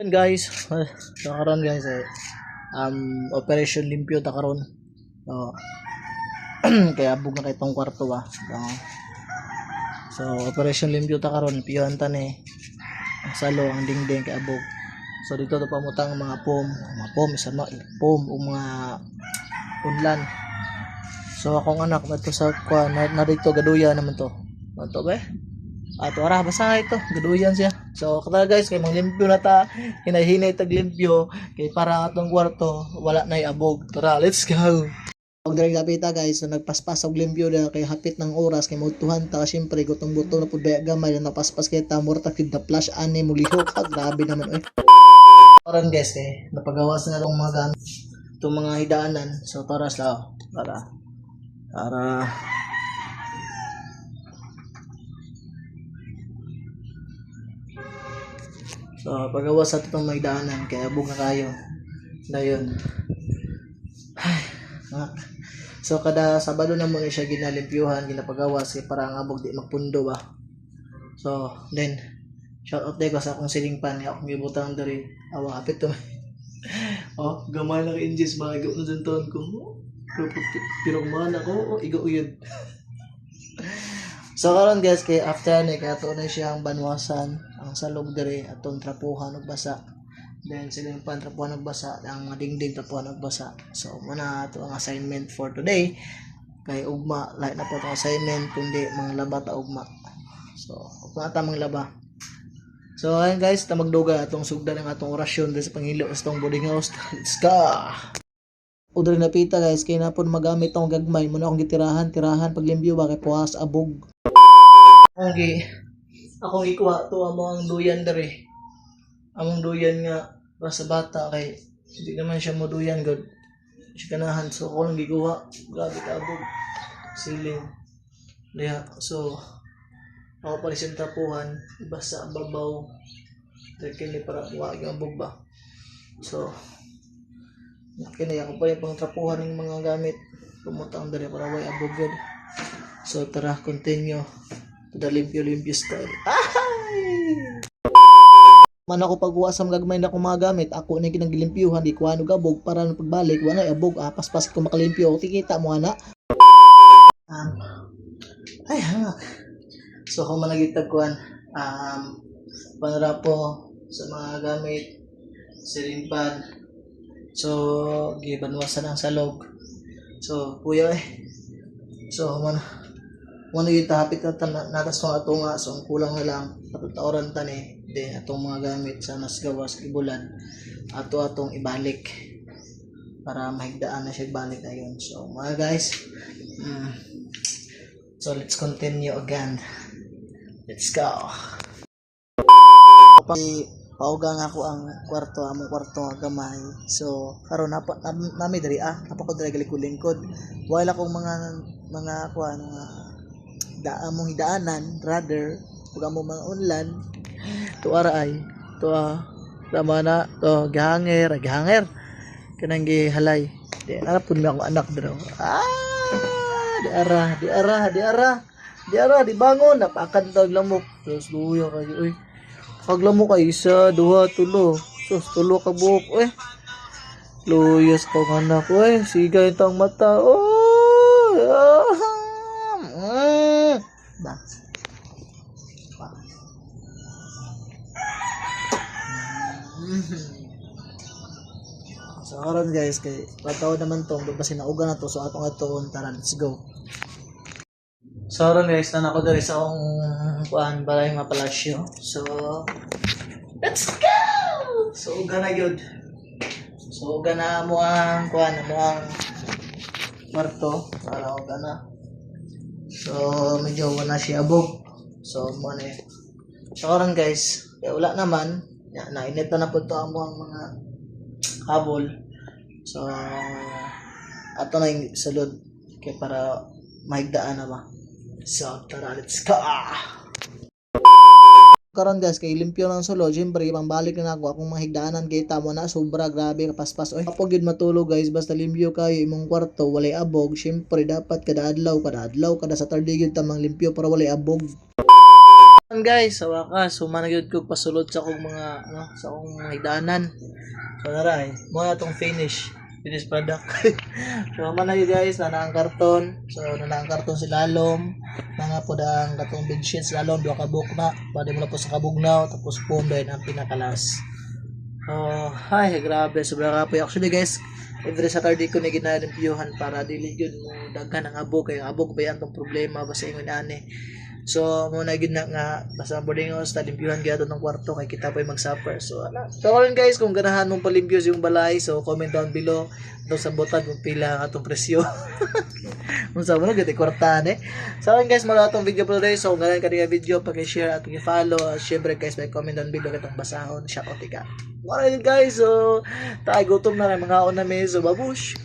Guys, karon guys operation limpyo ta karon. Oh, kaya bug na kay tong kwarto ba. So operation limpyo ta karon, limpyohan ta ni ang salo, ang dingding kay abog. So dito to pamutang ang mga pom isa na pom o mga unlan. So akong anak dito sa kuan na dito gaduya naman to. Ano ba? Ato ara basa ito, gaduyan siya. So kada guys kay manglimpyo na ta, hinahinay tag limpyo kay para atong kwarto wala nay abog. Tara, let's go. Og diri gapita guys, so nagpaspas og limpyo na kay hapit ng oras kay mautuhan ta syempre gutom-gutom na pud gamay na napaspas kay ta murta kid the flash ani mulihok. Grabe naman oy. Karon guys kay napagawas na tong mga gamit, itong mga hidaanan. So tara sa para so pagawas sa itong may daanan kaya abog na kayo dayon. So kada Sabado na muna siya ginalimpyuhan, ginapagawas kay para ang abog di magpundo ba. So then shout out ko sa akong ceiling fan, akong gibutang diri awa hapit to. Oh gamay lang inches ba igo na dun taon ko pero man ako igo yun. So karon guys kay after ni kaya to na siyang banwasan ang salog diri atong trapuhan ug basa. Then silang pan trapuhan ug basa, ang dingding trapuhan ug basa. So muna to ang assignment for today. Kay ugma lain na po tong assignment kundi mga laba ta ugma. So ugma ta mga laba. So ayun guys, ta magduga atong sugdan ang atong orasyon diri sa Panginoon sa tong boarding house. Let's go. Udre na pita guys kay napon magamit tong gagmay muna akong gitirahan paglimpyo ba kay puwas abog. Akong ikuha to among duyan dere. Among duyan nga para sa bata kay hindi naman siya mo duyan god. Siya kanahan so ako lang gikuha. Grabe ka abog. Siling. Kaya so ako pa rin tapuhan iba sa babaw. Dahil kini para buwa yung abog ba. So kini ako pa yung pangtrapuhan ng mga gamit. Pumutang dere para way abog god. So tara continue. The limpyo style. Man ako pagkuha sa gagmay na kong mga gamit, ako na kinagilimpyuhan, di ko ano gabog para nung pagbalik, wala abog, paspas ko makalimpyo, tikita mo ana. Ay hangak. So kung managitag kuhan, panarapo sa mga gamit, ceiling fan, so gibanwasan ang salog. So kuya so Muna yung hapit na natas ko ato nga, so ang kulang na lang, patutaoran ta ni, de atong mga gamit sa nas gawas, ibulan, atong ibalik, para mahigdaan na siya balik na yun. So mga guys, so let's continue again. Let's go. Pauga nga ako ang among kwarto nga gamay. So karon nami diri napako diri galikod-lingkod. Wala akong mga kuan among hidaanan rather ug among mga unlan to ara ay to tama na to gihanger kanang gihalay di ara pud mi ako anak dro di ara di bangon napakan tag lamok sus luya kayo oy pag lamok kay isa duha tulo sus tulo ka buok luyas ko anak sigay tang mata ba. So karon guys kay pataw naman tong basta nauga na to so atong atoon tara let's go. So karon guys na ako diri sa akong kuan balay nga palasyo. So let's go. So uga na gyud. So uga na mo ang kuan mo ang kwarto para uga na. So medyo wala siya abog. So mo na so karon guys kaya wala naman nainit na po to ang mga habol. So ato na yung salud kaya para mahigdaan na ba. So tara let's go. Karon guys kay limpyo ng sulod syempre pambalik na ako akong mahigdaanan kay tamo na sobra grabe kapaspas kapag yun matulog guys basta limpyo kayo imong kwarto walay abog syempre dapat kada adlaw kada Saturday yun tamang limpyo para walay abog. Guys, sa wakas, humanagyod ko pasulod sa akong mga, sa akong mga higdanan. So, naray, muna itong finish product. So, manay guys, nanaang karton. So, nanaang karton si Lalom. Mga po ang katong bedsheet si Lalom, duwa ka bukna. Pwede mo na po sa kabugnaw, tapos foam dahil ang pinakalas. Oh, ay, grabe, sobrang kapoy. Actually guys, every Saturday ko na ginalimpyuhan para dili yun mo daghan ang abog. Kaya ang abog ba yan tong problema, basta ingon ani. So, muna gid na nga basta boarding house ta limpyuhan gyud ng kwarto kay kita pa mag-suffer. So, ana. So, karon guys, kung ganahan mong palimpyo yung balay, so comment down below daw sa button kung pila ang atong presyo. Kung sa mo gid kwartahan eh. So, guys, mala atong video for today. So, kung ganahan ka nga video, paki-share at paki-follow. At syempre guys, may comment down below katong basahon, shout out ka. Alright guys, so tayo gutom na mga on na may so babush.